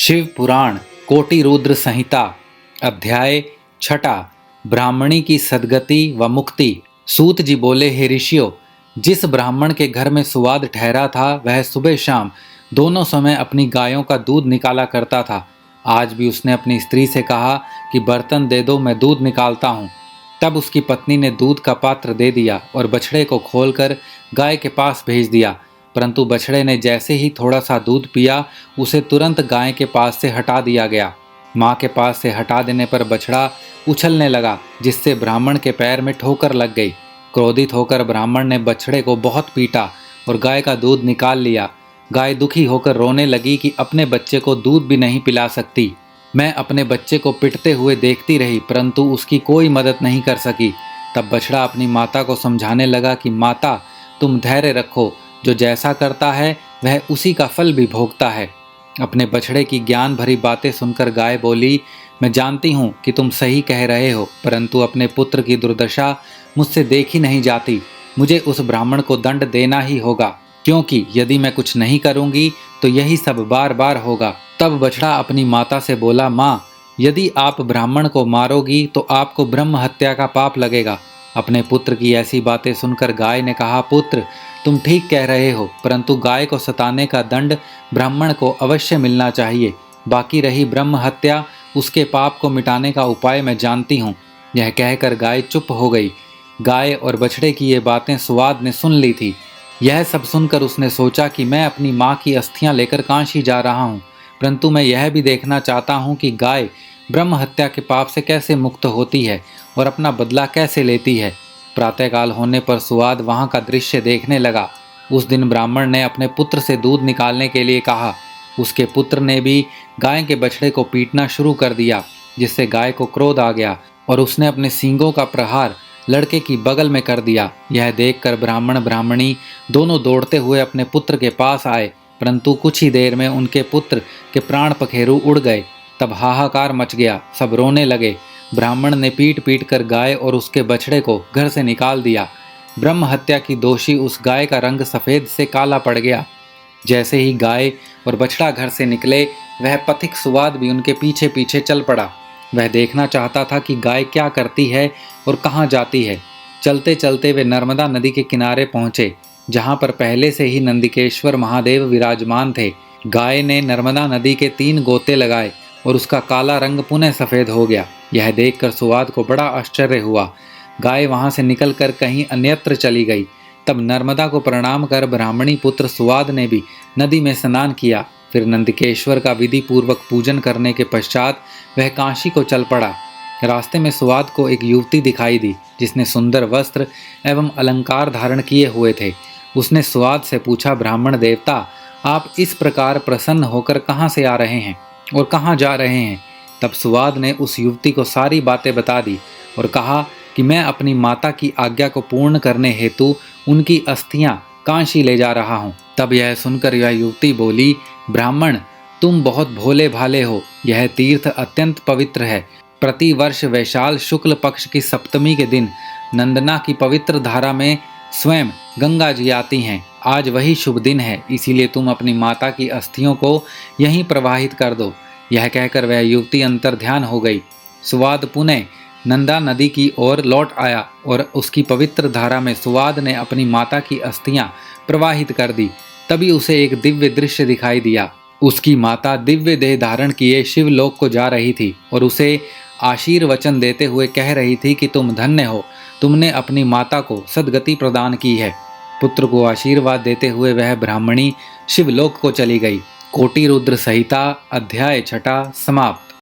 शिव पुराण कोटि रुद्र संहिता अध्याय छठा ब्राह्मणी की सद्गति व मुक्ति। सूत जी बोले, हे ऋषियों, जिस ब्राह्मण के घर में सुवाद ठहरा था वह सुबह शाम दोनों समय अपनी गायों का दूध निकाला करता था। आज भी उसने अपनी स्त्री से कहा कि बर्तन दे दो, मैं दूध निकालता हूँ। तब उसकी पत्नी ने दूध का पात्र दे दिया और बछड़े को खोलकर गाय के पास भेज दिया, परंतु बछड़े ने जैसे ही थोड़ा सा दूध पिया उसे तुरंत गाय के पास से हटा दिया गया। माँ के पास से हटा देने पर बछड़ा उछलने लगा, जिससे ब्राह्मण के पैर में ठोकर लग गई। क्रोधित होकर ब्राह्मण ने बछड़े को बहुत पीटा और गाय का दूध निकाल लिया। गाय दुखी होकर रोने लगी कि अपने बच्चे को दूध भी नहीं पिला सकती। मैं अपने बच्चे को पिटते हुए देखती रही, परंतु उसकी कोई मदद नहीं कर सकी। तब बछड़ा अपनी माता को समझाने लगा कि माता, तुम धैर्य रखो, जो जैसा करता है वह उसी का फल भी भोगता है। अपने बछड़े की ज्ञान भरी बातें सुनकर गाय बोली, मैं जानती हूँ कि तुम सही कह रहे हो, परंतु अपने पुत्र की दुर्दशा मुझसे देखी नहीं जाती। मुझे उस ब्राह्मण को दंड देना ही होगा, क्योंकि यदि मैं कुछ नहीं करूँगी तो यही सब बार बार होगा। तब बछड़ा अपनी माता से बोला, माँ, यदि आप ब्राह्मण को मारोगी तो आपको ब्रह्म हत्या का पाप लगेगा। अपने पुत्र की ऐसी बातें सुनकर गाय ने कहा, पुत्र, तुम ठीक कह रहे हो, परंतु गाय को सताने का दंड ब्राह्मण को अवश्य मिलना चाहिए। बाकी रही ब्रह्म हत्या, उसके पाप को मिटाने का उपाय मैं जानती हूँ। यह कहकर गाय चुप हो गई। गाय और बछड़े की ये बातें सुवाद ने सुन ली थी। यह सब सुनकर उसने सोचा कि मैं अपनी माँ की अस्थियां लेकर काशी जा रहा हूँ, परंतु मैं यह भी देखना चाहता हूँ कि गाय ब्रह्म हत्या के पाप से कैसे मुक्त होती है और अपना बदला कैसे लेती है। प्रातःकाल होने पर सुवाद वहाँ का दृश्य देखने लगा। उस दिन ब्राह्मण ने अपने पुत्र से दूध निकालने के लिए कहा। उसके पुत्र ने भी गाय के बछड़े को पीटना शुरू कर दिया, जिससे गाय को क्रोध आ गया और उसने अपने सींगों का प्रहार लड़के की बगल में कर दिया। यह देखकर ब्राह्मण ब्राह्मणी दोनों दौड़ते हुए अपने पुत्र के पास आए, परंतु कुछ ही देर में उनके पुत्र के प्राण पखेरु उड़ गए। तब हाहाकार मच गया, सब रोने लगे। ब्राह्मण ने पीट पीट कर गाय और उसके बछड़े को घर से निकाल दिया। ब्रह्म हत्या की दोषी उस गाय का रंग सफ़ेद से काला पड़ गया। जैसे ही गाय और बछड़ा घर से निकले, वह पथिक सुवाद भी उनके पीछे पीछे चल पड़ा। वह देखना चाहता था कि गाय क्या करती है और कहाँ जाती है। चलते चलते वे नर्मदा नदी के किनारे पहुँचे, जहाँ पर पहले से ही नंदिकेश्वर महादेव विराजमान थे। गाय ने नर्मदा नदी के 3 गोते लगाए और उसका काला रंग पुनः सफ़ेद हो गया। यह देखकर सुवाद को बड़ा आश्चर्य हुआ। गाय वहाँ से निकलकर कहीं अन्यत्र चली गई। तब नर्मदा को प्रणाम कर ब्राह्मणी पुत्र सुवाद ने भी नदी में स्नान किया। फिर नंदिकेश्वर का विधि पूर्वक पूजन करने के पश्चात वह काशी को चल पड़ा। रास्ते में सुवाद को एक युवती दिखाई दी, जिसने सुंदर वस्त्र एवं अलंकार धारण किए हुए थे। उसने सुवाद से पूछा, ब्राह्मण देवता, आप इस प्रकार प्रसन्न होकर कहाँ से आ रहे हैं और कहाँ जा रहे हैं? तब सुवाद ने उस युवती को सारी बातें बता दी और कहा कि मैं अपनी माता की आज्ञा को पूर्ण करने हेतु उनकी अस्थियां काशी ले जा रहा हूँ। तब यह सुनकर यह युवती बोली, ब्राह्मण, तुम बहुत भोले भाले हो। यह तीर्थ अत्यंत पवित्र है। प्रति वर्ष वैशाल शुक्ल पक्ष की सप्तमी के दिन नंदना की पवित्र धारा में स्वयं गंगा जी आती हैं। आज वही शुभ दिन है, इसीलिए तुम अपनी माता की अस्थियों को यहीं प्रवाहित कर दो। यह कहकर वह युवती अंतर्ध्यान हो गई। सुवाद पुनः नंदा नदी की ओर लौट आया और उसकी पवित्र धारा में सुवाद ने अपनी माता की अस्थियां प्रवाहित कर दी। तभी उसे एक दिव्य दृश्य दिखाई दिया। उसकी माता दिव्य देह धारण किए शिवलोक को जा रही थी और उसे आशीर्वचन देते हुए कह रही थी कि तुम धन्य हो, तुमने अपनी माता को सद्गति प्रदान की है। पुत्र को आशीर्वाद देते हुए वह ब्राह्मणी शिवलोक को चली गई। कोटि रुद्र संहिता अध्याय छठा समाप्त।